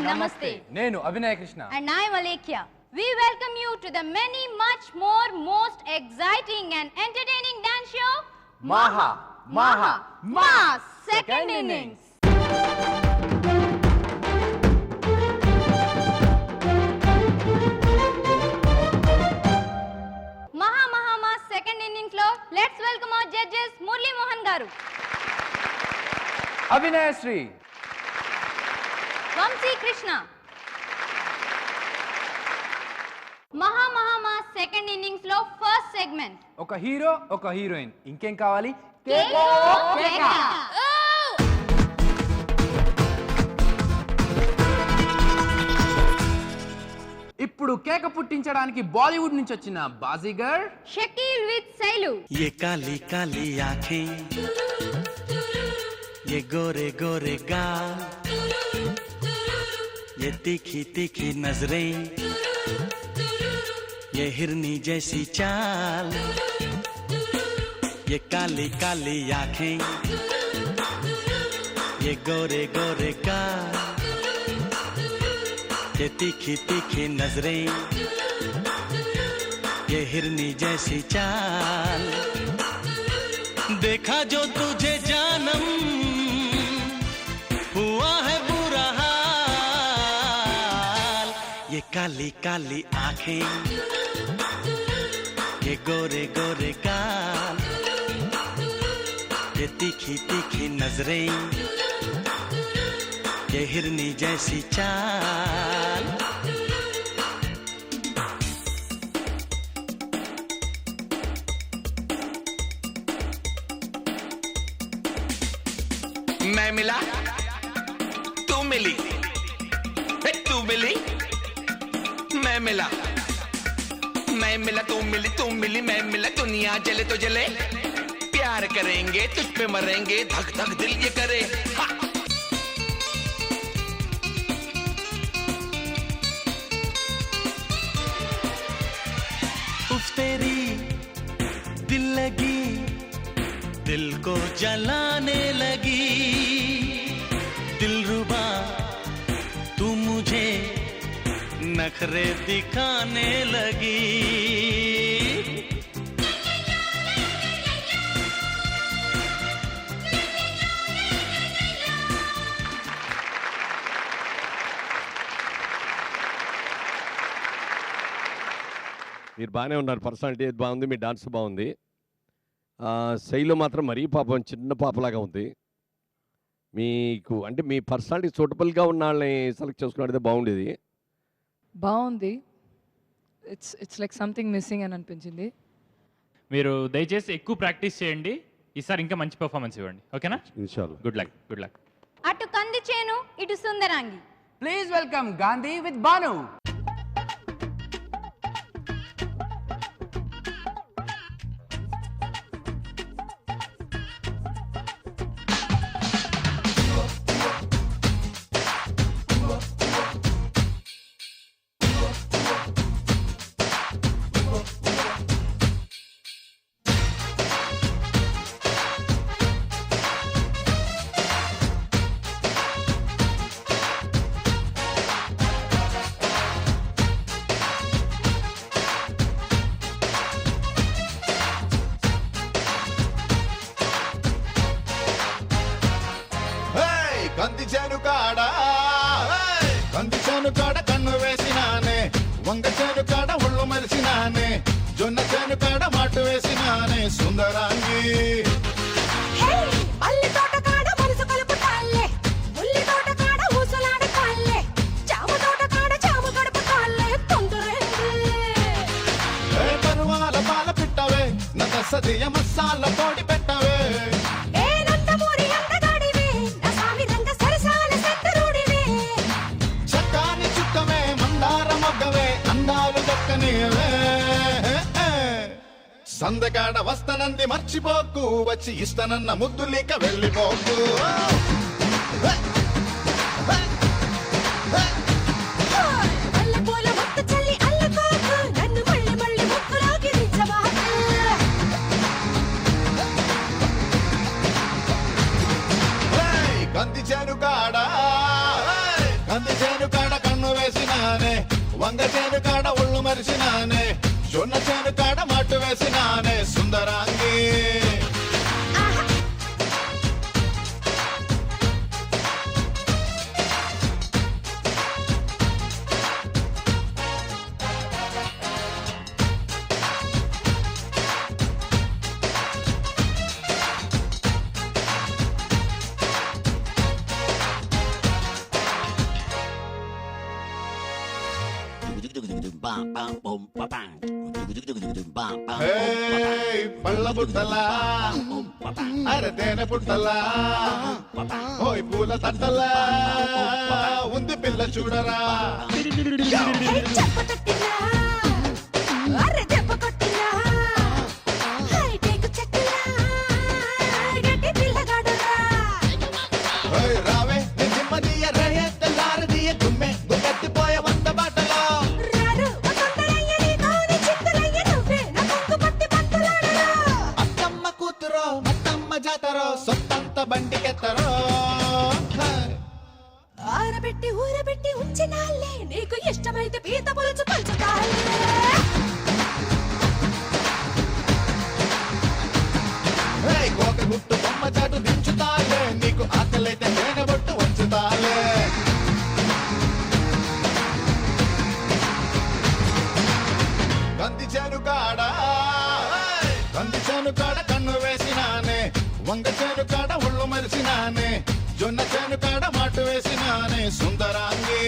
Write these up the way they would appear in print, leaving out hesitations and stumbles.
Namaste. Nenu Abhinay Krishna. And I am Alekhya. We welcome you to the many, much more, most exciting and entertaining dance show, Maha Second Innings. Maha Second Innings lo, let's welcome our judges Murli Mohan garu, Abhinay Sri, Vamsi Krishna. Maha second innings లో first segment. ఒక hero ఒక heroine, ఇంకేం కావాలి? ఇప్పుడు కేక పుట్టించడానికి బాలీవుడ్ నుంచి వచ్చిన Baazigar Shakeel with సైలు. ये काली काली आंखें, ये गोरे गोरे गाल, ये तीखी तीखी नजरें, ये हिरनी जैसी चाल, ये काली काली आंखें, ये गोरे गोरे गाल, ये तीखी तीखी नजरें, ये हिरनी जैसी चाल, देखा जो तुझे जानम हुआ है बुरा हाल, ये काली काली आंखें, ये गोरे गोरे गाल, ये तीखी तीखी नजरें, ये हिरनी जैसी चाल. मैं मिला तू मिली, तू मिली मैं मिला, मैं मिला तू मिली मैं मिला, दुनिया जले तो जले, प्यार करेंगे तुझ पे मरेंगे, धक धक दिल ये करे. उफ तेरी दिल लगी, दिल को जलाने लगी, दिलरुबा तू मुझे नखरे दिखाने लगी. మీరు బాగానే ఉన్నారు, పర్సనాలిటీ బాగుంది, మీ డాన్స్ బాగుంది. శైలి మాత్రం మరీ పాపం చిన్న పాపలాగా ఉంది. మీకు అంటే మీ పర్సనాలిటీ సూటబుల్గా ఉన్న వాళ్ళని సెలెక్ట్ చేసుకున్నట్టు బాగుండేది. బాగుంది. ఇట్స్ లైక్ సంథింగ్ మిస్సింగ్ అని అనిపించింది. మీరు దయచేసి ఎక్కువ ప్రాక్టీస్ చేయండి, ఈసారి ఇంకా మంచి పర్ఫార్మెన్స్ ఇవ్వండి. ఓకేనా? ఇన్షాల్లా. Good luck. అటు కంది చేను ఇటు సుందరాంగి. Please welcome Gandhi with Banu. కంది చేను కాడ కన్ను వేసినానే, వంగ చేను కాడ ఒళ్ళు మరిసినానే, జొన్న చేను కాడ మాటు వేసినానే సుందరాంగి. అల్లి తోట కాడ మనసు కలుపుతాలే, ఉల్లి తోట కాడ ఊసలాడ కాలే, చామ తోట కాడ చామ గడప కాలే తొందరంగి. పరువాల పాల పిట్టవే, నగ సదియ మసాల తోడి పెట్టవే, సందకాడ వస్తనంది మర్చిపోకు, వచ్చి ఇస్తనన్న ముద్దులిక వెళ్ళిపోకు. కంది చేను కాడ కంది చేను కాడ కన్ను వేసినానే వంగ చేను కాడ ఒళ్ళు మరిసినానే జొన్న చేను కాడ మాటు వేసినానే సుందరాంగి పళ్ళ బుట్టలా అరే తేనె పుట్టలా ఓయ్ పూల తట్టలా ఉంది పిల్ల చూడరా చెప్పతట్టినా అరే దెబ్బ కొట్టినా హైటెక్ చెక్కలా గట్టి పిల్లగాడురా ఓయ్ రావే నిమ్మదియ రహే తెల్లారదియ గుమ్మె గుమ్మెత్తిపోయే వంద బాటలో రారు తొందరయ్య నీ కోని చింతలయ్య నువ్వే నా కొంగు పట్టి పంతులాడరా అత్తమ్మ కూతురో మత్తమ్మ జాతరో సొత్తంత బండికెత్తరో ఆరబెట్టి ఊరబెట్టి ఉంచినాలే నీకు ఇష్టమైతే పీత పులుసు పంచుతాలే కోక గుట్టు బొమ్మ చాటు దించుతాలే నీకు ఆకలైతే తేనె బొట్టు వంచుతాలే కంది చేను కాడ కన్ను వేసినానే వంగ చేను కాడ ఒళ్ళు మరిసినానే జొన్న చేను కాడ మాటు వేసినానే సుందరాంగి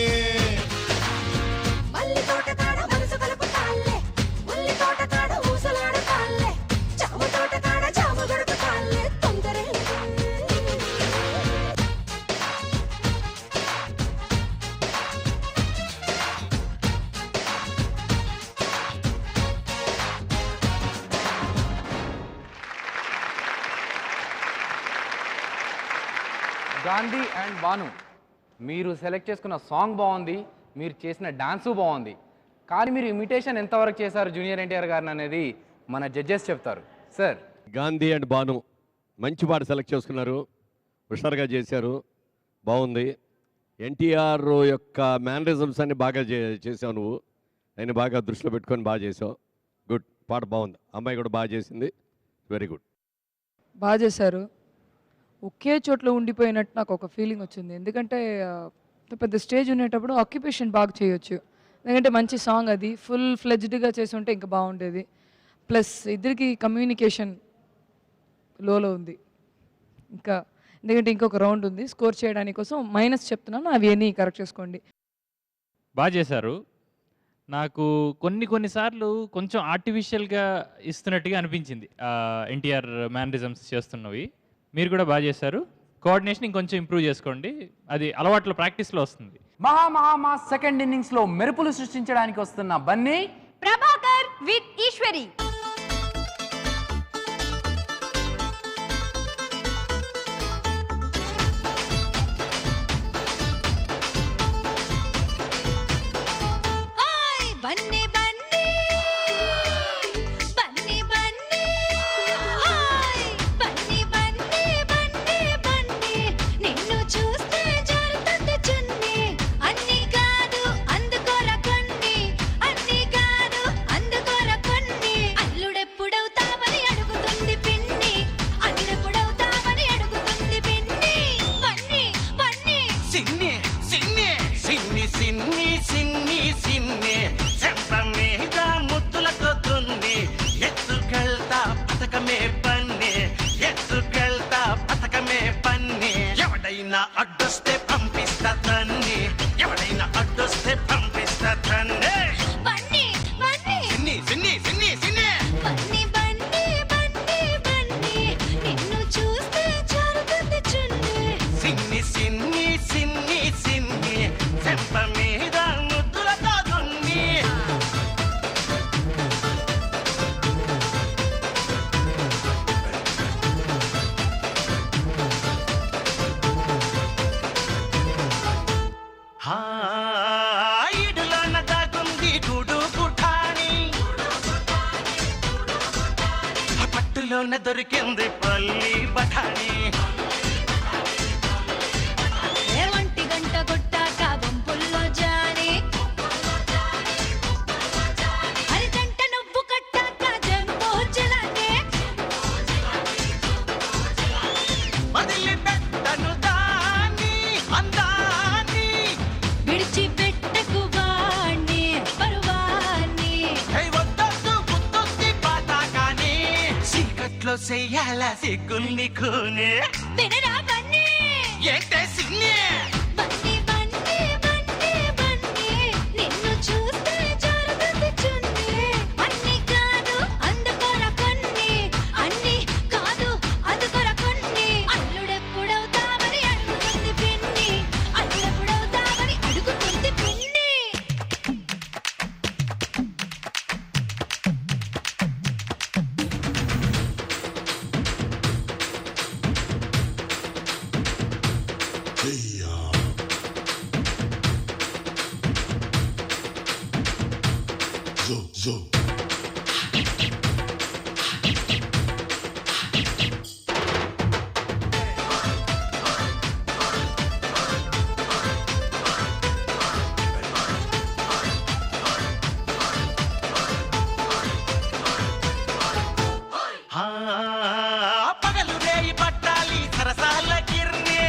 మల్లి తోట కాడ మనసు కలుపుతాలే ముల్లి తోట కాడ ఊసలాడతాలే చామ తోట కాడ చామ గడుపుతాలే తొందరే గాంధీ అండ్ బాను, మీరు సెలెక్ట్ చేసుకున్న సాంగ్ బాగుంది, మీరు చేసిన డాన్సు బాగుంది, కానీ మీరు ఇమిటేషన్ ఎంతవరకు చేశారు జూనియర్ ఎన్టీఆర్ గారిని అనేది మన జడ్జెస్ చెప్తారు. సార్, గాంధీ అండ్ బాను మంచి పాట సెలెక్ట్ చేసుకున్నారు, హుషారుగా చేశారు, బాగుంది. ఎన్టీఆర్ యొక్క మేనరిజమ్స్ అన్ని బాగా చేసావు నువ్వు, ఆయన బాగా దృష్టిలో పెట్టుకొని బాగా చేసావు. గుడ్, పాట బాగుంది. అమ్మాయి కూడా బాగా చేసింది, వెరీ గుడ్. బాగా చేశారు. ఒకే చోట్ల ఉండిపోయినట్టు నాకు ఒక ఫీలింగ్ వచ్చింది. ఎందుకంటే పెద్ద స్టేజ్ ఉండేటప్పుడు ఆక్యుపేషన్ బాగా చేయొచ్చు. ఎందుకంటే మంచి సాంగ్ అది, ఫుల్ ఫ్లెడ్జ్డ్గా చేసి ఉంటే ఇంకా బాగుండేది. ప్లస్ ఇద్దరికి కమ్యూనికేషన్ లోలో ఉంది. ఇంకా ఎందుకంటే ఇంకొక రౌండ్ ఉంది స్కోర్ చేయడానికి కోసం, మైనస్ చెప్తున్నాను, అవి అన్నీ కరెక్ట్ చేసుకోండి. బాగా చేశారు. నాకు కొన్నిసార్లు కొంచెం ఆర్టిఫిషియల్గా ఇస్తున్నట్టుగా అనిపించింది ఎన్టీఆర్ మేనరిజమ్స్ చేస్తున్నవి. మీరు కూడా బాగా చేశారు. కోఆర్డినేషన్ ఇంకొంచెం ఇంప్రూవ్ చేసుకోండి, అది అలవాట్లో ప్రాక్టీస్లో వస్తుంది. మా సెకండ్ ఇన్నింగ్స్ లో మెరుపులు సృష్టించడానికి వస్తున్న బన్నీ, ప్రభాకర్ విత్ ఈశ్వరి. బన్నీ బన్నీ బన్నీ బన్నీ హాయ్ బన్నీ బన్నీ బన్నీ బన్నీ నిన్ను చూస్తే జారుతుంది చున్నీ అన్ని కాదు అందుకోర కొన్ని అన్ని కాదు అందుకోర కొన్ని అల్లుడెప్పుడవుతావని అడుగుతుంది పిన్ని అల్లుడెప్పుడవుతావని అడుగుతుంది పిన్ని బన్నీ బన్నీ సిన్ని సిన్ని సిన్ని సిన్ని సిన్ని సిన్ని చెంప మీద ముద్దులతో దున్ని ఎత్తుకెళ్తా పథకమే పన్ని ఎత్తుకెళ్తా పథకమే పన్ని ఎవడైనా అడ్డొస్తే పంపిస్తా తన్ని ఎవడైనా అడ్డొస్తే పంపిస్తా తన్ని బన్నీ బన్నీ సిన్ని సిన్ని సిన్ని సిన్ని బన్నీ బన్నీ బన్నీ బన్నీ నిన్ను చూస్తే జారుతుంది చున్నీ సిన్ని సిన్ని సిన్ని సిన్ని చెంప మీద ముద్దులతో దున్ని ఈడులోన దాగుంది గూడు పుఠాని పట్టులోన దొరికింది పల్లి బఠానీ ఏ ఒంటి గంట కొట్టాక వంపు చెయ్యాల సిగ్గుల్ని కూనే వినరా బన్నీ ఏంటే సిన్నే బన్నీ బన్నీ బన్నీ బన్నీ నిన్ను చూస్తే జారుతుంది చున్నీ అన్ని కాదు అందుకోర కొన్ని అన్ని కాదు అందుకోర కొన్ని అల్లుడెప్పుడవుతావని అడుగుతుంది పిన్ని అల్లుడెప్పుడవుతావని అడుగుతుంది పిన్ని పగలు రేయి పట్టాలి సరసాల గిర్నే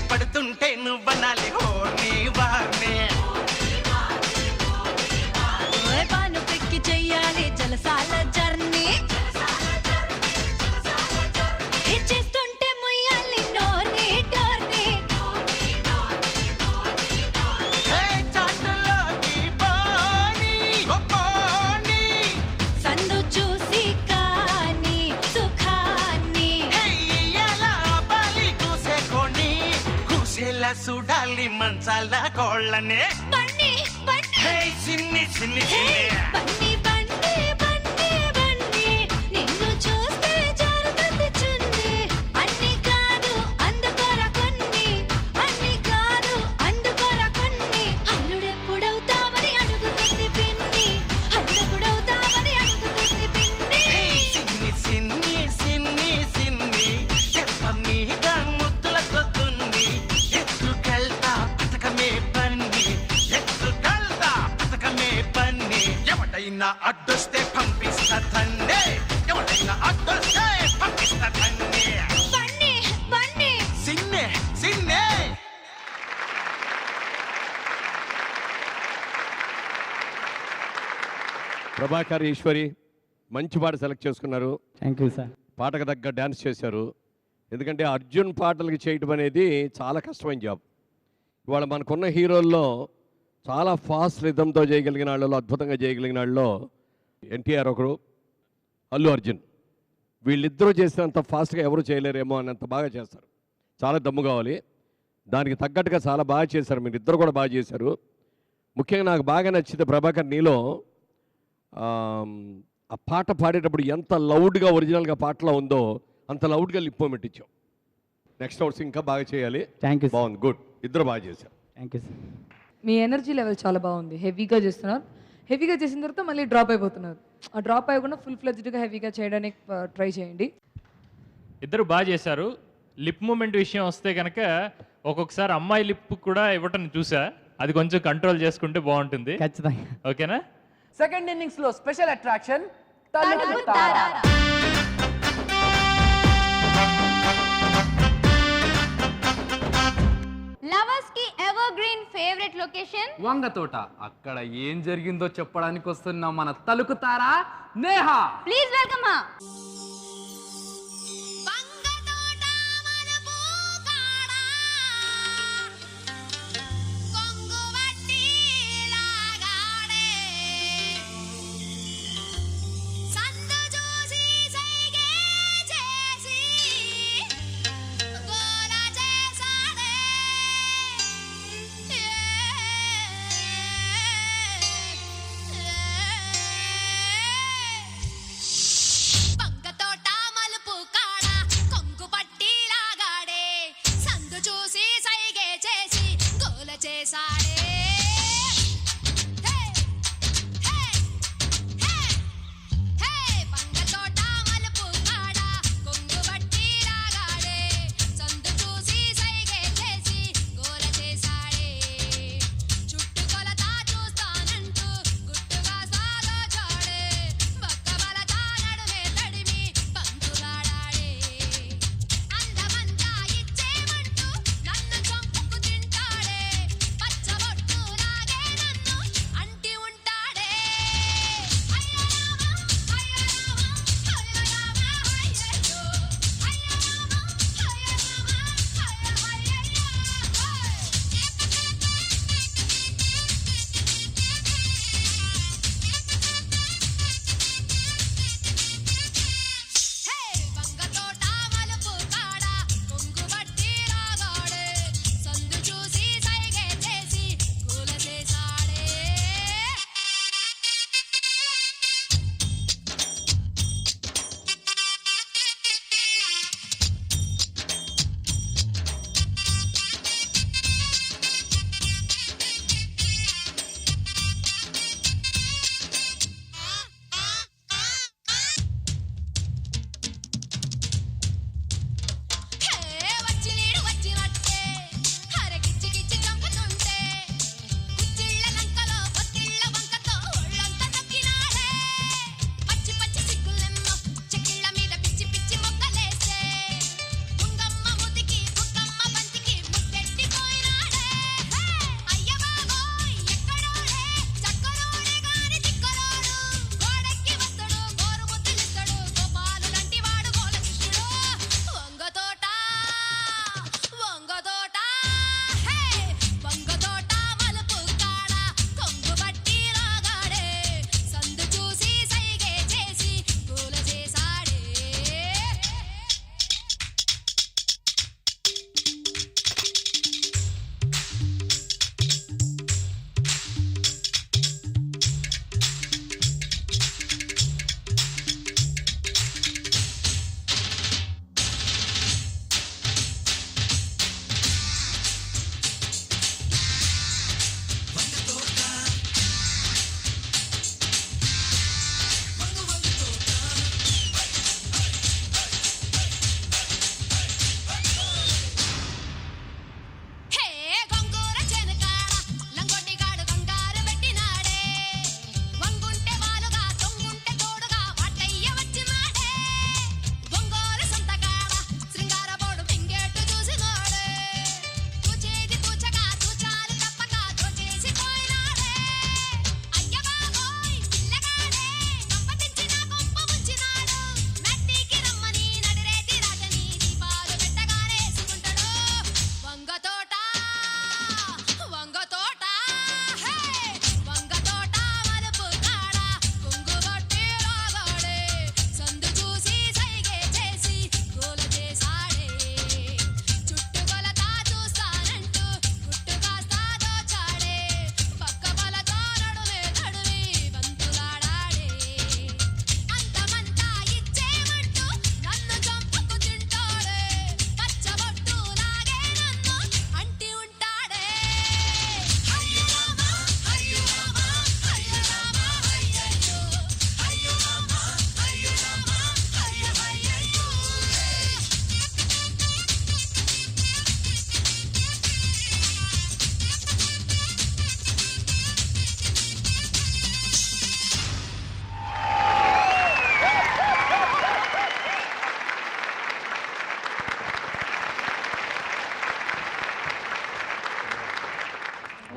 పడుతుంటే నువ్వనాలి హోర్ని వార్నే పాను పెక్కి చెయ్యాలి జలసాల జర్నీ చేస్తుంటే ముయ్యాలి నోర్ని టోర్ని చాటులోకి పోనీ పోనీ సందు చూసి కాని సుఖాన్ని ఎలా బలి కూసేకొని కూసేలా చూడాలి మంచాల కోళ్ళనే బన్నీ బన్నీ సిన్ని సిన్ని బన్నీ బన్నీ బన్నీ బన్నీ నిన్ను చూస్తే జారుతుంది చున్నీ అన్ని కాదు అందుకోర కొన్ని అన్ని కాదు అందుకోర కొన్ని అల్లుడెప్పుడవుతావని అడుగుతుంది పిన్ని అల్లుడెప్పుడవుతావని అడుగుతుంది పిన్ని సిన్ని సిన్ని సిన్ని సిన్ని చెప్ప మీద ముద్దుల కొద్దుంది ఎత్తుకెళ్తా పథకమే పన్ని ఎత్తుకెళ్తా పథకమే పన్ని ఎవడైనా అడ్డొస్తే పంపిస్తా తండ్రి ఎవడైనా అడ్డొస్తే పంపిస్తా తండ్రి బన్నీ బన్నీ సిన్నే సిన్నే ప్రభాకర్ ఈశ్వరి మంచి పాట సెలెక్ట్ చేసుకున్నారు. Thank you sir. పాటకు తగ్గ డ్యాన్స్ చేశారు. ఎందుకంటే అర్జున్ పాటలకి చేయటం అనేది చాలా కష్టమైన జాబ్. ఇవాళ మనకున్న హీరోల్లో చాలా ఫాస్ట్ రిథంతో చేయగలిగిన వాళ్ళలో, అద్భుతంగా చేయగలిగిన వాళ్ళలో ఎన్టీఆర్ ఒకరు, అల్లు అర్జున్. వీళ్ళిద్దరూ చేసినంత ఫాస్ట్గా ఎవరు చేయలేరేమో అన్నంత బాగా చేస్తారు. చాలా దమ్ము కావాలి. దానికి తగ్గట్టుగా చాలా బాగా చేశారు. మీరు ఇద్దరు కూడా బాగా చేశారు. ముఖ్యంగా నాకు బాగా నచ్చింది ప్రభాకర్ నీలో ఆ పాట పాడేటప్పుడు ఎంత లౌడ్గా ఒరిజినల్గా పాటలో ఉందో అంత లౌడ్గా లిప్ మూమెంట్ ఇచ్చావు. నెక్స్ట్ అవుట్స్ ఇంకా బాగా చేయాలి. Thank you. బాగుంది, గుడ్. ఇద్దరు బాగా చేశారు. Thank you sir. Me energy level చాలా బాగుంది. హెవీగా చేస్తున్నారు. హెవీగా చేసిన తర్వాత మళ్ళీ డ్రాప్ అయిపోతున్నారు. ఆ డ్రాప్ అయ్యకుండా ఫుల్ ఫ్లెడ్జ్డ్గా హెవీగా చేయడానికి ట్రై చేయండి. ఇద్దరు బాగా చేశారు. లిప్ మూమెంట్ విషయం వస్తే కనుక ఒక్కొక్కసారి అమ్మాయి లిప్ కూడా ఇవ్వటం చూసా. అది కొంచెం కంట్రోల్ చేసుకుంటే బాగుంటుంది. ఖచ్చితంగా. ఓకేనా? సెకండ్ ఇన్నింగ్స్ లో స్పెషల్ అట్రాక్షన్ తలుపు తార. లవర్స్ కి ఎవర్ గ్రీన్ ఫేవరెట్ లొకేషన్ వంగతోట. అక్కడ ఏం జరిగిందో చెప్పడానికి వస్తున్న మన తలుకు తార నేహా. Please welcome her. వంగతోట మనపు కాడా కొంగు వట్టి లాగాడే సందు చూసి సైగే చేసి గోల చేసాడే వంగతోట మలుపు కాడా కొంగు పట్టి లాగాడే సందు చూసి సైగే చేసి గోల చేసాడే వంగతోట మలుపు కాడా కొంగు పట్టి లాగాడే సందు చూసి సైగే చేసి గోల చేసాడే చుట్టుకొలతా చూస్తానంటూ గుట్టుగా సాగచాడే బక్క బలతా నడుమే తడిమి పంతులాడాడే అందమంతా ఇచ్చేమంటూ నన్ను చంపుకు తింటాడే పచ్చ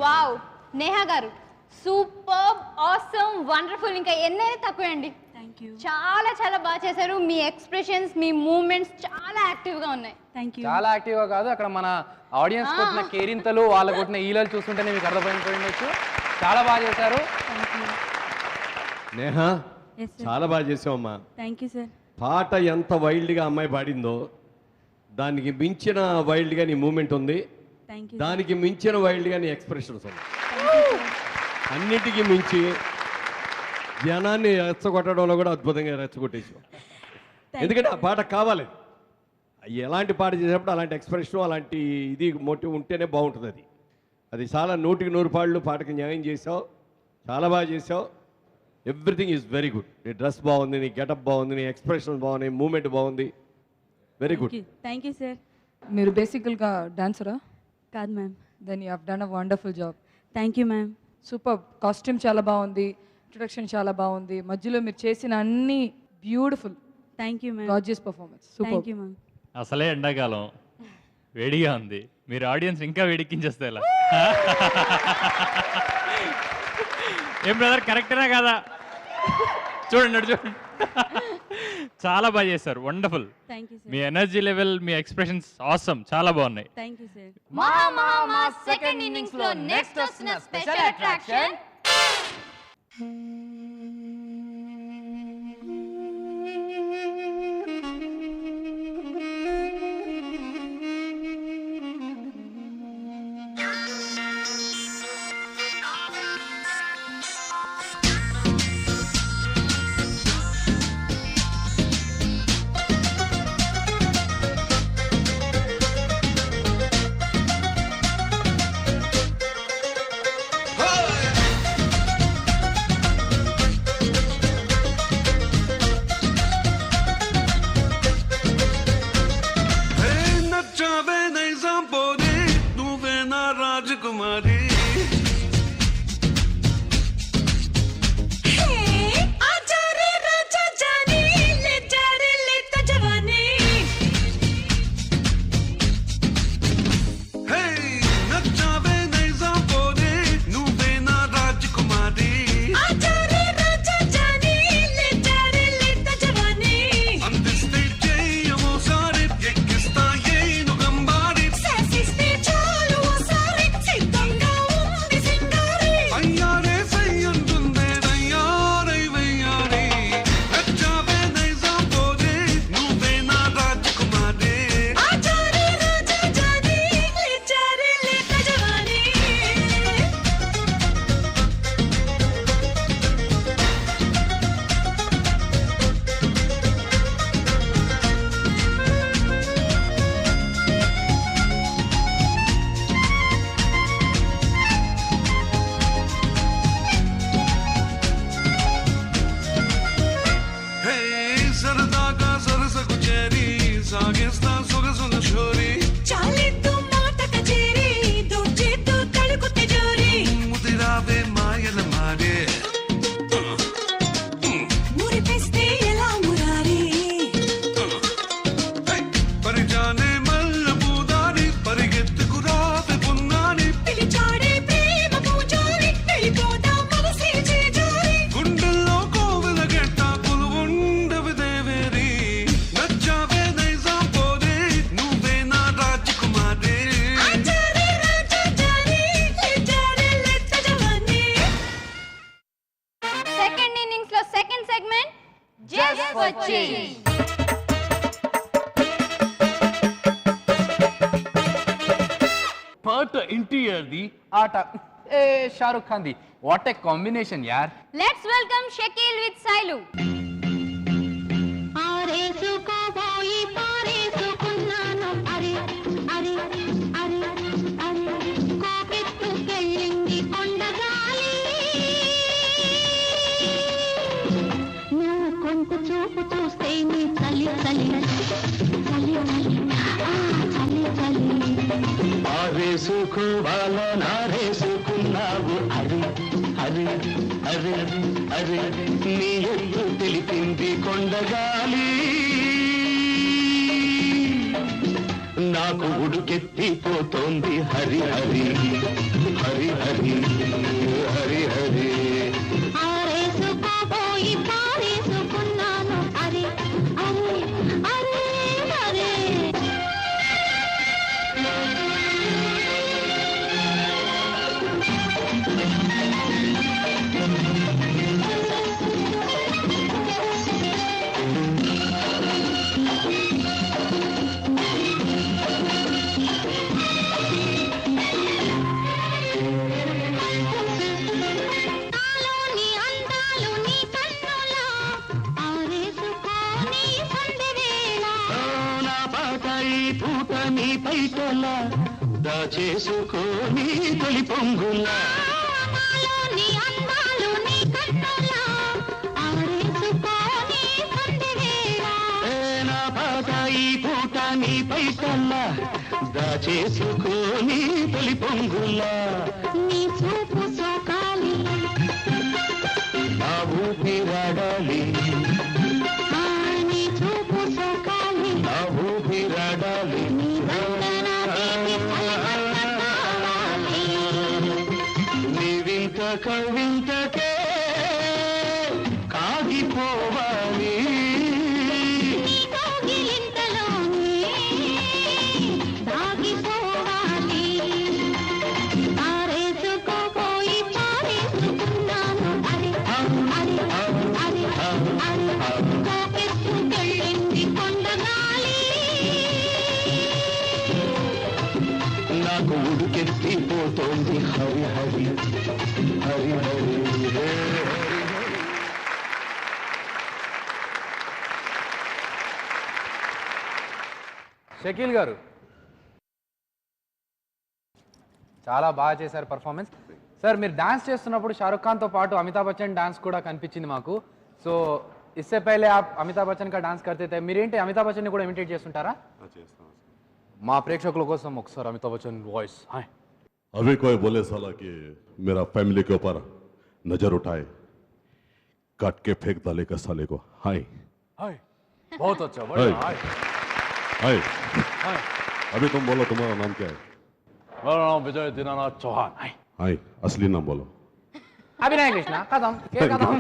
వావ్, నేహా గారు సూపర్, ఆసమ్, వండర్ఫుల్, ఇంకా ఎన్నైనా తక్కువే అండి. చాలా చాలా బాగా చేశారు. మీ ఎక్స్ప్రెషన్స్, మీ మూమెంట్స్ చాలా యాక్టివ్ గా ఉన్నాయి. చాలా యాక్టివ్ గా కాదు, అక్కడ మన ఆడియన్స్ కొట్టిన కేరింతలు, వాళ్ళ కొట్టిన ఈలలు చూస్తుంటేనే మీకు అర్థమైపోయిండొచ్చు. చాలా బాగా చేశారు. నేహా చాలా బాగా చేసావమ్మా. Thank you sir. పాట ఎంత వైల్డ్గా అమ్మాయి పాడిందో దానికి మించిన వైల్డ్గా నీ మూమెంట్ ఉంది, దానికి మించిన వైల్డ్గా నీ ఎక్స్ప్రెషన్స్ ఉంది. అన్నిటికీ మించి జనాన్ని రెచ్చగొట్టడంలో కూడా అద్భుతంగా రెచ్చగొట్టేసావు. ఎందుకంటే ఆ పాట కావాలి. ఎలాంటి పాట చేసేటప్పుడు అలాంటి ఎక్స్ప్రెషన్, అలాంటి ఇది మోటివ్ ఉంటేనే బాగుంటుంది. అది చాలా 100కి 100 పాటకి న్యాయం చేసావు. చాలా బాగా చేసావు. Everything is very good. నీ డ్రెస్ బాగుంది, నీ గెటప్ బాగుంది, నీ ఎక్స్ప్రెషన్ బాగుంది, మూమెంట్ బాగుంది. Very good. Thank you sir. మీరు బేసికల్గా డాన్సరా? కాదు ma'am. Then you have done a wonderful job. Thank you ma'am. Super. Costume చాలా బాగుంది, ఇంట్రొడక్షన్ చాలా బాగుంది, మధ్యలో మీరు చేసిన అన్ని beautiful. Thank you ma'am. Gorgeous performance. Thank you ma'am. అసలే ఎండాకాలం వేడిగా ఉంది, మీరు ఆడియన్స్ ఇంకా వేడికించేస్తే ఎలా? ఏం బ్రదర్, కరెక్టేనా కదా? చూడండి చూడండి, చాలా బాగా చేశారు. వండర్ఫుల్. మీ ఎనర్జీ లెవెల్, మీ ఎక్స్ప్రెషన్స్ ఆసమ్, చాలా బాగున్నాయి. Thank you sir. మా సెకండ్ ఇన్నింగ్స్ లో నెక్స్ట్ వస్తున్న స్పెషల్ అట్రాక్షన్ రాజకుమారి పాట ఎన్టీఆర్ ది, ఆట షారుఖ్ ఖాన్ ది. వాట్ ఏ కాంబినేషన్ యార్. Let's welcome Shakeel with Sailu. ఆరేసుకోవాలో నారేసుకున్నావు అరి అరి అరి అరి నీ ఎత్తు తెలిపింది కొండగాలి. నాకు ఉడుకెత్తిపోతోంది హరి హరి హరి హరి హరి హరి ఆరేసుకోబోయి పారేసుకున్నాను అరే అరే అరే అరే నాలోని అందాలు నీ కన్నులా ఆరేసుకోని సందెవేళ నా పాట ఈ పూట నీ పైటల దాచేసుకోని తొలి పొంగులా నాలోని అందాలు నీ కన్నులా ఆరేసుకోని సందెవేళ నా పాట ఈ పూట నీ పైటల దాచేసుకోని తొలి పొంగులా నీ చూపు సోకాలి నా ఊపిరాడాలి ఆ నీ చూపు సోకాలి నా ఊపిరాడాలి నీ వందన తీపి కలగన్న కావాలి నీ వింత కవింతకే కాగిపోవాలి నీ కౌగిలింతలోనే దాగిపోవాలి ఆరేసుకోపోయి పారేసుకున్నాను అరే అరే అరే అరే కోపెత్తుకెళ్ళింది కొండగాలి నాకు ఉడుకెత్తిపోతోంది హరి హరి హరి హరి షకీల్ గారు చాలా బాగా చేశారు పర్ఫార్మెన్స్. సార్ మీరు డాన్స్ చేస్తున్నప్పుడు షారుఖ్ ఖాన్తో పాటు అమితాబ్ బచ్చన్ డాన్స్ కూడా కనిపించింది మాకు. సో ఇస్సే పहले आप అమితాబ్ బచ్చన్ కా డాన్స్ करते थे, మీరేంటి అమితాబ్ బచ్చన్ కూడా ఇమిటేట్ చేస్తుంటారా? మా ప్రేక్షకుల కోసం ఒకసారి అమితాబ్ బచ్చన్ వాయిస్. హాయ్. अभी कोई बोले साला कि मेरा फैमिली के ऊपर नजर उठाए, काट के फेंक डाले का साले को. हाय हाय बहुत अच्छा हाय हाय हाय हाय. अभी तुम बोलो तुम्हारा नाम क्या है? मेरा नाम विजय दीनानाथ चौहान. हाय. हाय असली नाम बोलो. అభినయ్ కృష్ణ కథం కే కథం.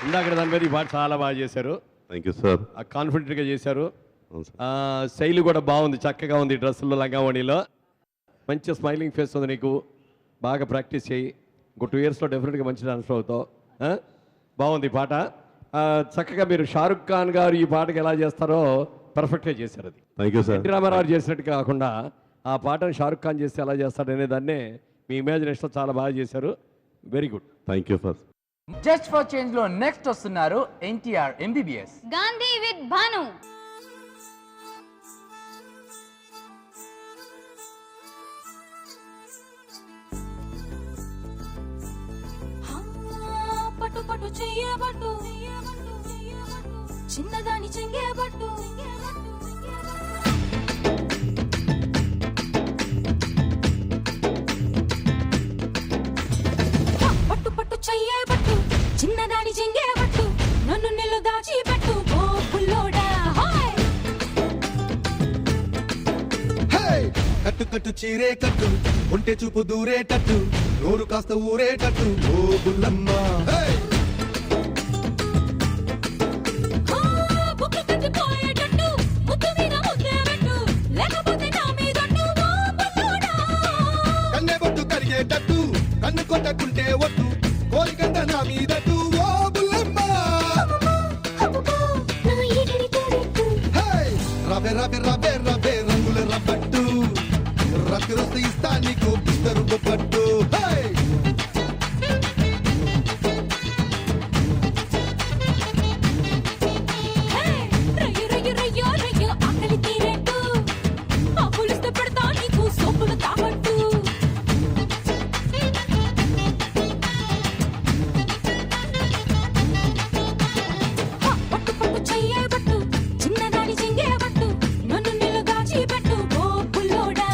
ఇందాక దాని మీద ఈ పాట చాలా బాగా చేశారు. Thank you sir. కాన్ఫిడెంట్గా చేశారు. అవును సార్. శైలి కూడా బాగుంది, చక్కగా ఉంది. డ్రెస్సుల్లో లంగావణిలో మంచి స్మైలింగ్ ఫేస్ ఉంది నీకు. బాగా ప్రాక్టీస్ చేయి. ఇంకో 2 yearsలో డెఫినెట్గా మంచి డాన్సర్ అవుతావు. బాగుంది ఈ పాట. చక్కగా మీరు షారుఖ్ ఖాన్ గారు ఈ పాటకి ఎలా చేస్తారో పర్ఫెక్ట్గా చేశారు. అది thank you sir. NT Rama Rao చేసినట్టు కాకుండా ఆ పాటను షారుఖ్ ఖాన్ చేస్తే ఎలా చేస్తాడు అనే దాన్నే మీ ఇమాజినేషన్లో చాలా బాగా చేశారు. Very good. Thank you for. Just for change లో నెక్స్ట్ వస్తున్నారు ఎన్టీఆర్ ఎంబీబీఎస్. గాంధీ విత్ భాను. పట్టు పట్టు చెయ్యబట్టు చిన్నదాని చెంగేబట్టు పట్టు పట్టు చెయ్యబట్టు చిన్నదాని చెంగేబట్టు నన్ను నిల్లు దాచిపెట్టు ఓ పుల్లోడా. కట్టు కట్టు చీరే కట్టు ఒంటె చూపు దూరేటట్టు నోరు కాస్త ఊరేటట్టు ఓ బుల్లమ్మ. బుక్కు కట్టిపోయేటట్టు ముద్దు మీద ముద్దేబట్టు లేకపోతే నా మీదట్టు ఓ పుల్లోడా. కన్నె బొట్టు కరిగేటట్టు కన్ను కొట్టకుంటే ఒట్టు కోరికంట నా మీదట్టు ఓ బుల్లమ్మ. రబే రబే రబే రబే రంగుల రబ్బట్టు రక్తి రొస్తే ఇస్తా నీకు బిస్తరు పట్టు. రయ్యో రయ్యో రయ్యో రయ్యో ఆకలి తీరేట్టు ఆ పులిస్తే పెడతా నీకు సోపులు తాగట్టు. పట్టు పట్టు చెయ్యబట్టు చిన్నదాని చెంగేబట్టు నన్ను నిల్లు దాచిపెట్టు ఓ పుల్లోడా.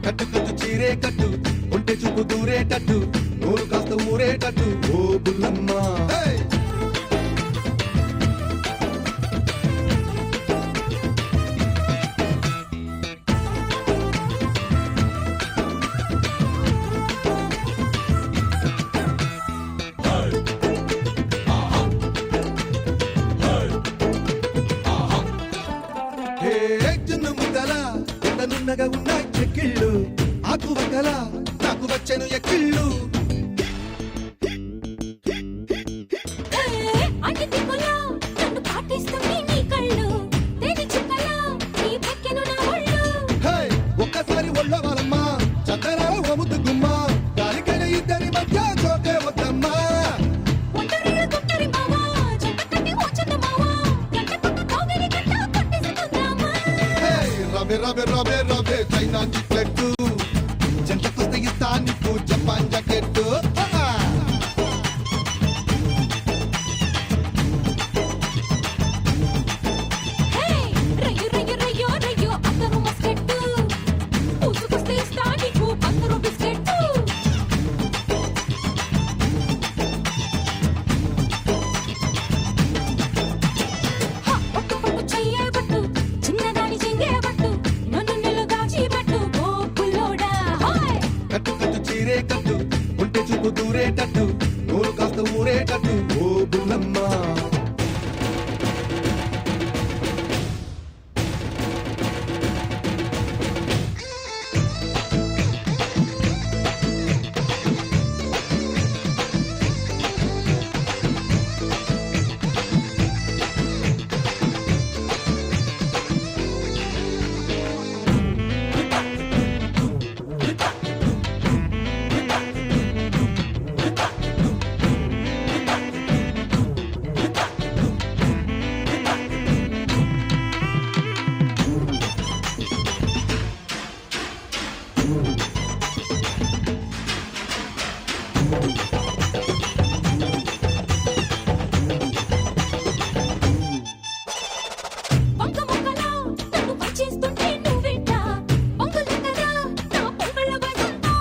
కట్టు కట్టు చీరే కట్టు ఒంటె చూపు దూరేటట్టు నోరు కాస్త ఊరేటట్టు ఓ బుల్లమ్మ. చిన్నగా ఉన్న చెక్కిళ్ళు ఆకు వక్కల నాకు వచ్చెను ఎక్కిళ్ళు అన్ని దిక్కులా నన్ను పాటిస్తుంది నీ కళ్ళు దేని చిక్కలా నీ పెక్కెను నా ఒళ్ళు ఒక్కసారి ఒళ్ళో వాళ్ళమ్మా చందనాల ఒముద్దు గుమ్మ దానికైన ఇద్దరి మధ్య చోటే వద్దమ్మా ఒంటరిగా గుంటరి మావా చెట్ట కట్టి వచ్చేద మావా గంటకొక్క కౌగిలి గంట కొట్టేసుకుందామా రవే రవే రవే రవే చైనా చిక్లెట్టు జంటకొస్తే ఇస్తా నీకు జపాన్ జాకెట్టు రయ్యో రయ్యో రయ్యో రయ్యో అందరూ మస్కెట్టు పూసుకొస్తే ఇస్తా నీకు అందరూ బిస్కెట్టు పట్టు పట్టు చెయ్యే పట్టు చిన్నదాని చెంగే పట్టు నన్ను నిలుగాచి పట్టు ఓ పుల్లోడా హాయ్ కట్టు కట్టు చీరే కట్టు ఉంటే చూపు దూరేటట్టు నూరు కాస్త ఊరేటట్టు ఓ బుల్లమ్మ వంక మొక్కలా నన్ను వచ్చేస్తుంటే నువ్వెంట పొంగులెక్కరా నా పొంగళ్ళ వసంతో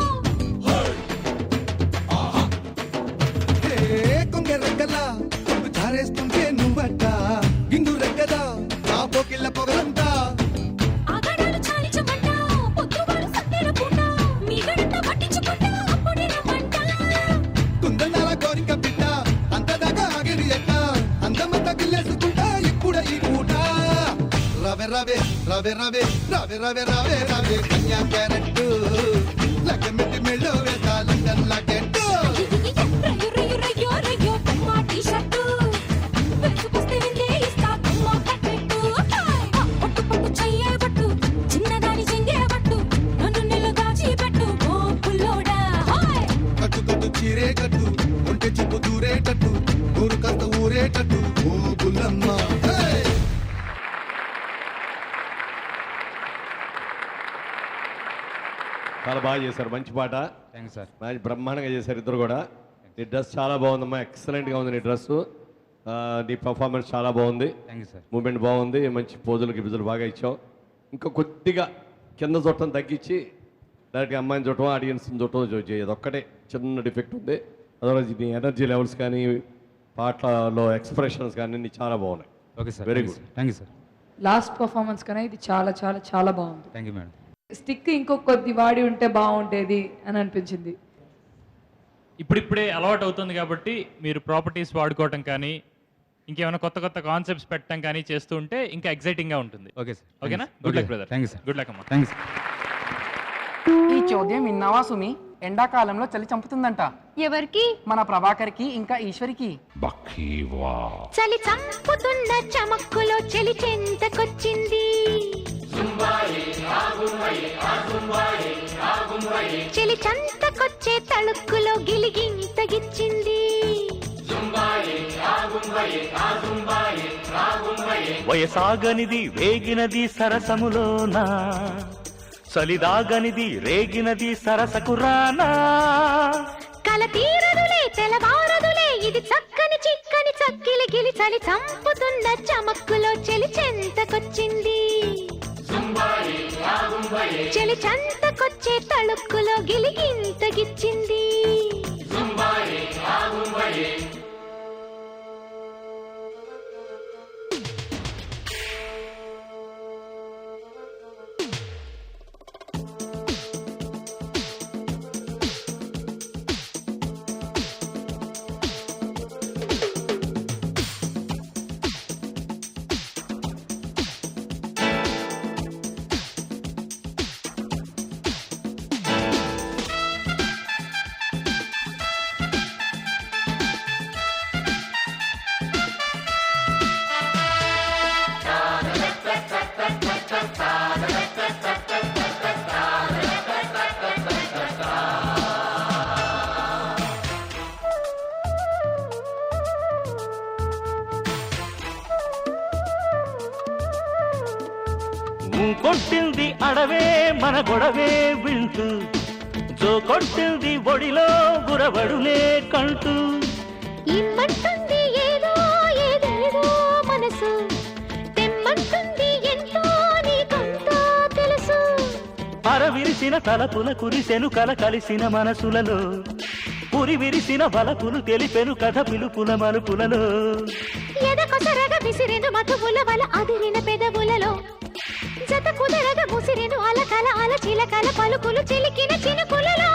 కొంగె రెక్కల కొంగు జారేస్తుంటే నువ్వట గింగు రెక్కదా నా పోకిళ్ళ పొగలంతా ఆగడాలు చాలించమంట పొద్దువారు సందేల పూట మీ గడంతా పట్టించుకుంటా అప్పుడే రమ్మంట కుందనాల కోరిక బిడ్డ అంతదాకా ఆగిరి ఎట్ట అందమంతా గిల్లేసుకుంటా ఇప్పుడు ఈ పూట రవే రవే రవే రవే రవే రవే రవే రవే కన్యా క్యారెట్ లగ్గమెట్టి మెళ్ళో వేసా లండన్ లాకెట్టు రయ్యో రయ్యో రయ్యో రయ్యో కమ్మా టీ-షర్టు వేసుకొస్తే విందే ఇస్తా కమ్మా కట్టెట్టు పట్టు పట్టు చెయ్యే పట్టు చిన్నదాని చెంగే పట్టు నన్ను నిలుగాచి పెట్టు ఓ పుల్లోడా హాయ్ కట్టు కట్టు చీరే కట్టు ఉంటే చూపు దూరేటట్టు ఊరు కాస్త ఊరేటట్టు ఓ బుల్లమ్మ చాలా బాగా చేశారు, మంచి పాట. Thanks sir. మంచి బ్రహ్మాండంగా చేశారు ఇద్దరు కూడా. నీ డ్రెస్ చాలా బాగుందమ్మా, ఎక్సలెంట్గా ఉంది నీ డ్రెస్. నీ పర్ఫార్మెన్స్ చాలా బాగుంది, థ్యాంక్ యూ సార్. మూమెంట్ బాగుంది, మంచి పోజులకి బిజులు బాగా ఇచ్చావు. ఇంకా కొద్దిగా కింద చూడటం తగ్గించి డైరెక్ట్గా అమ్మాయిని చూడటం ఆడియన్స్ని చూడటం చేయదు, ఒక్కటే చిన్న డిఫెక్ట్ ఉంది. అదర్వైజ్ నీ ఎనర్జీ లెవెల్స్ కానీ పాటలో ఎక్స్ప్రెషన్స్ కానీ అన్ని చాలా బాగున్నాయి. Okay sir, very good. Thank you sir. Last performance కన్నా ఇది చాలా చాలా చాలా బాగుంది. Thank you madam. స్టిక్ ఇంకొక కొద్ది వాడి ఉంటే బాగుండేది అని అనిపించింది. ఇప్పుడిప్పుడే అలవాటు అవుతుంది కాబట్టి మీరు ప్రాపర్టీస్ వాడుకోవటం కానీ ఇంకేమైనా కొత్త కొత్త కాన్సెప్ట్స్ పెట్టడం కానీ చేస్తూ ఉంటే ఇంకా ఎక్సైటింగ్గా ఉంటుంది. Okay sir. ఓకేనా? Good luck brother. Thank you sir. Good luck అమ్మా. Thank you sir. ఈ చోద్యం విన్నావా సుమి? ఎండాకాలంలో చలి చంపుతుందంట. ఎవరికి? మన ప్రభాకర్కి ఇంకా ఈశ్వరికి. చలి చంపుతున్న చమక్కులో చలి చెంతకొచ్చింది, చలి చంతకొచ్చే తళుక్కులో గిలిగింతగిచ్చింది. వయసాగనిది వేగినది సరసములోనా, చలిదాగనిది రేగినది సరసకురానా. కల తీరదులే తెలవారదులే ఇది చక్కని చిక్కని చక్కిలి గిలి చలి చంపుతున్న చమక్కులో చలి చెంతకొచ్చింది, చలి చంతకొచ్చే తళుక్కులో గిలిగింతగిచ్చింది. కొట్టింది అడవే మన గొడవే వింటూ, జో కొట్టింది ఒడిలో గురబడులే కంటూ. ఇమ్మంటుంది ఏదో ఏదేదో మనసు, తెమ్మంటుంది ఎంతో నీకంతా తెలుసు. అరవిరిసిన తలపుల కురిసెను కల కలిసిన మనసులలో, పురి విరిసిన బలపులు తెలిపెను కథ పిలుపుల మలుపులలో. ఎదకొసరగ విసిరెను మధువుల వల అదిరిన పెదవులలో, జత కుదరగ ముసిరెను అలకల అలచిలకల పలుకులు చిలికిన చినుకులలో,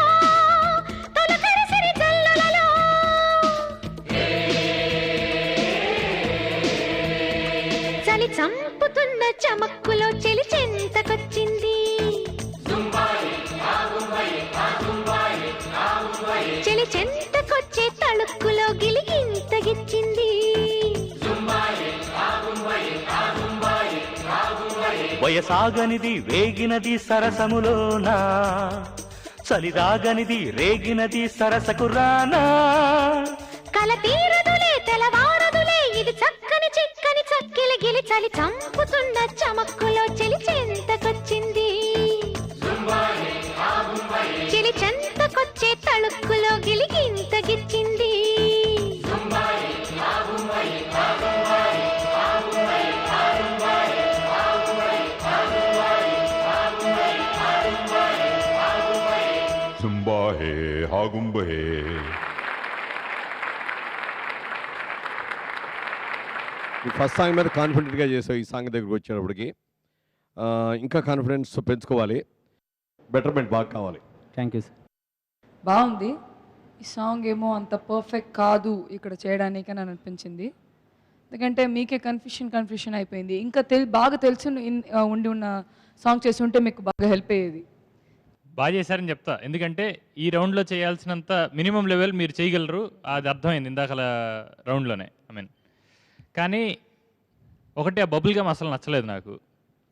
తొలకరిసిరి జల్లులలో. చలి చంపుతున్న చమక్కులో చెలి చెంతకొచ్చింది, చెలి చెంతకొచ్చే తళుక్కులో గిలిగింతగిచ్చింది. వయసాగనిది వేగినది సరసములోనా, చలిరాగనిది రేగినది సరసకు రానా. కల తీరదులే తెలవారదులే ఇది చక్కని చిక్కని చక్కిలి గిలి, చలి చంపుతున్న చమక్కులో చెలి చెంతకొచ్చింది, చెలి చెంతకొచ్చే తళుక్కులో గిలిగింతగిచ్చింది. జుంబా హే హాగుంబ హే. ఈ ఫస్ట్ సాంగ్ మీద కాన్ఫిడెంట్గా చేసావు. ఈ సాంగ్ దగ్గరికి వచ్చేటప్పటికి ఇంకా కాన్ఫిడెన్స్ పెంచుకోవాలి, బెటర్మెంట్ బాగా కావాలి. Thank you sir. బాగుంది. ఈ సాంగ్ ఏమో అంత పర్ఫెక్ట్ కాదు ఇక్కడ చేయడానికి అని అనిపించింది. ఎందుకంటే మీకే కన్ఫ్యూషన్ అయిపోయింది. ఇంకా బాగా తెలిసి ఉండి ఉన్న సాంగ్ చేసి ఉంటే మీకు బాగా హెల్ప్ అయ్యేది. బాగా చేశారని చెప్తా, ఎందుకంటే ఈ రౌండ్లో చేయాల్సినంత మినిమం లెవెల్ మీరు చేయగలరు, అది అర్థమైంది ఇందాకల రౌండ్లోనే. కానీ ఒకటి, ఆ బబుల్ గమ్ అసలు నచ్చలేదు నాకు.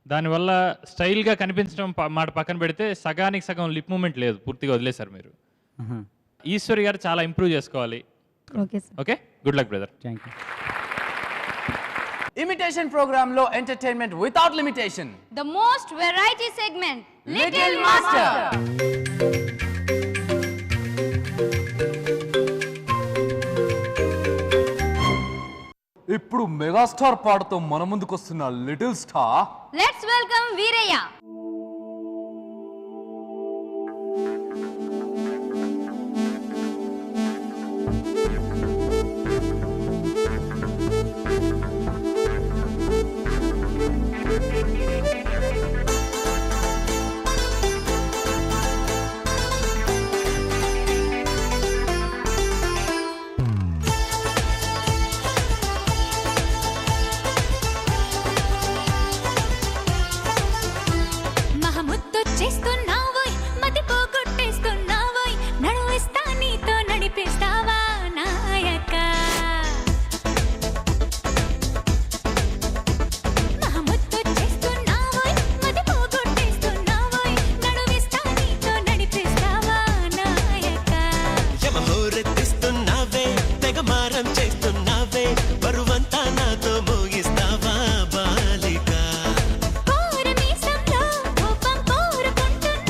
దానివల్ల స్టైల్గా కనిపించడం మాట పక్కన పెడితే సగానికి సగం లిప్ మూమెంట్ లేదు, పూర్తిగా వదిలేశారు మీరు. ఈశ్వరి గారు చాలా ఇంప్రూవ్ చేసుకోవాలి. Okay, good luck brother. Thank you. Imitation program లో entertainment without limitation. The most variety segment little master. ఇప్పుడు మెగాస్టార్ పాటతో మన ముందుకు వస్తున్న little star. Let's welcome Veerayya. కోర మీసంలో కోపం కోరుకుంటున్నా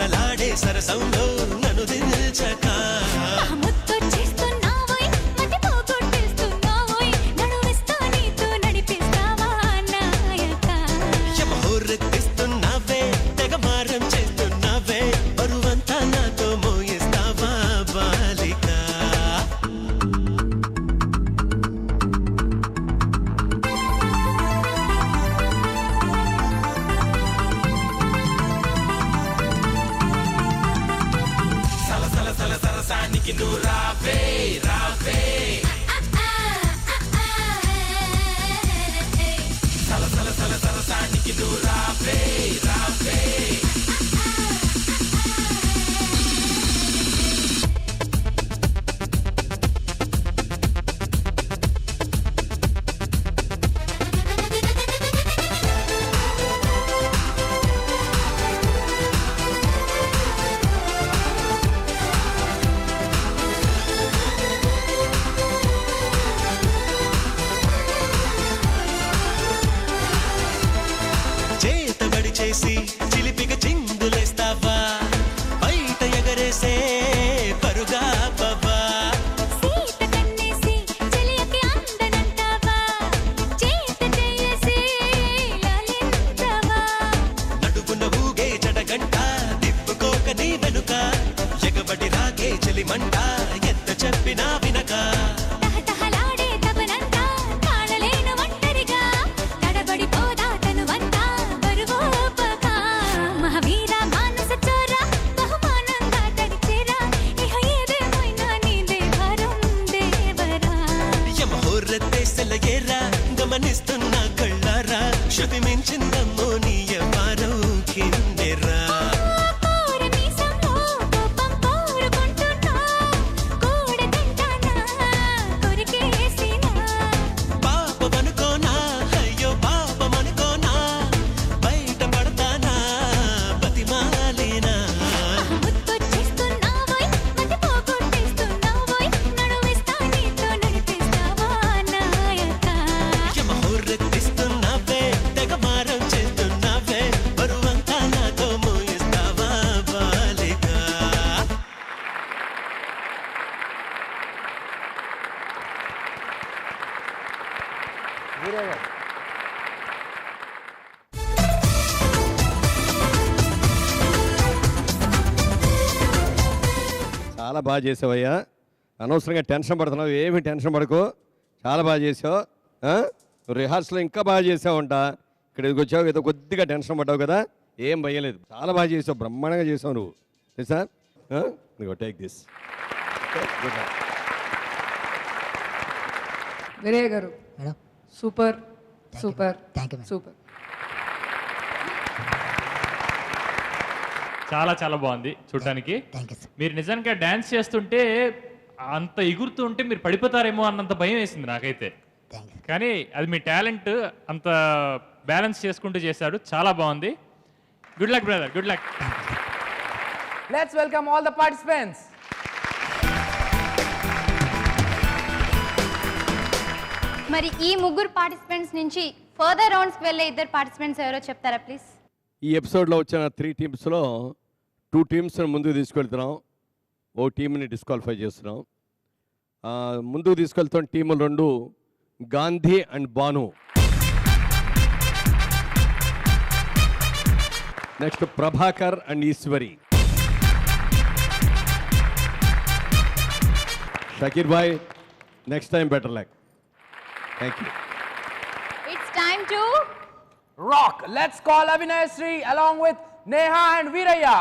కలలాడే సరసంలో నన్ను దిల్చక ముత్తొచ్చేస్తున్నావోయ్ మతి పోగొట్టేస్తున్నావోయ్ నడువిస్తా నీతో నడిపిస్తావా నాయక హోరెత్తిస్తున్నావే తెగ మారం చేస్తున్నావే బరువంతా నాతో మోయిస్తావా బాలిక సరసానికి నువ్వు రావే రావే సరసానికి నువ్వు రావే రావే చేతబడి చేసి చిలిపిగా చిందులేస్తావా బయట ఎగరేసే పరుగా బాబా సీత కన్నేసి చెలియకి అందనంటావా చేత చేసి లాలించవా నడుగున ఊగే జడగంట తిప్పుకోక నీ వెనుక ఎగబడి రాగే చెలిమంట ఎంత చెప్పినా వినక తహతహలాడే తపనంతా తాళలేను ఒంటరిగా తడబడిపోదా తనువంతా బరువోపక మహావీర మానస చోర బహుమానంగా తడిచేరా ఇహ ఏదేమైనా నీదే భారం దేవరా యమహోరత్తేసల ఏరా గమనిస్తున్న కళ్ళారా శృతి మించిందమ్మో నీ వారం కిందెరా కోర మీసంలో కోపం కోరుకుంటున్నా కూడదంటానా కొరికేసినా పాపమనుకోనా అయ్యో పాపమనుకోనా బయట పడతానా బతిమాలేనా ముత్తొచ్చేస్తున్నావోయ్ మతి పోగొట్టేస్తున్నావోయ్ నడువిస్తా నీతో నడిపిస్తావా నాయక యమహోరెత్తిస్తున్నావే తెగ మారం చేస్తున్నావే బరువంతా నాతో మోయిస్తావా బాలిక వీరయ్య గారు చాలా బాగా చేసావయ్యా. అనవసరంగా టెన్షన్ పడుతున్నావు. ఏమి టెన్షన్ పడకు, చాలా బాగా చేసావు. రిహార్సల్ ఇంకా బాగా చేసావంట. ఇక్కడికి వచ్చావు ఏదో కొద్దిగా టెన్షన్ పడ్డావు కదా, ఏం భయలేదు. చాలా బాగా చేసావు, బ్రహ్మాండంగా చేసావు నువ్వు. తెలుసా? Take this. వీరయ్య గారు సూపర్ సూపర్ సూపర్. చాలా చాలా బాగుంది చూడడానికి. మీరు నిజంగా డ్యాన్స్ చేస్తుంటే అంత ఎగురుతూ ఉంటే మీరు పడిపోతారేమో అన్నంత భయం వేసింది నాకైతే. కానీ అది మీ టాలెంట్, అంత బ్యాలెన్స్ చేసుకుంటూ చేశాడు. చాలా బాగుంది. Good luck brother, good luck. Let's welcome all the participants. మరి ఈ ముగ్గురు పార్టిసిపెంట్స్ నుంచి ఫర్దర్ రౌండ్స్కి వెళ్ళే ఇద్దరు పార్టిసిపెంట్స్ ఎవరో చెప్తారా ప్లీజ్? ఈ ఎపిసోడ్లో వచ్చిన 3 టీమ్స్లో 2 టీమ్స్ని ముందుకు తీసుకెళ్తున్నాం, ఓ టీంని డిస్క్వాలిఫై చేస్తున్నాం. ముందుకు తీసుకెళ్తున్న టీములు 2 Gandhi and Banu. Next Prabhakar and Eshwari. Shakir భాయ్, next time better luck. Thank you. It's time to Rock. Let's call Abhinay Sri along with Neha and Veeraya.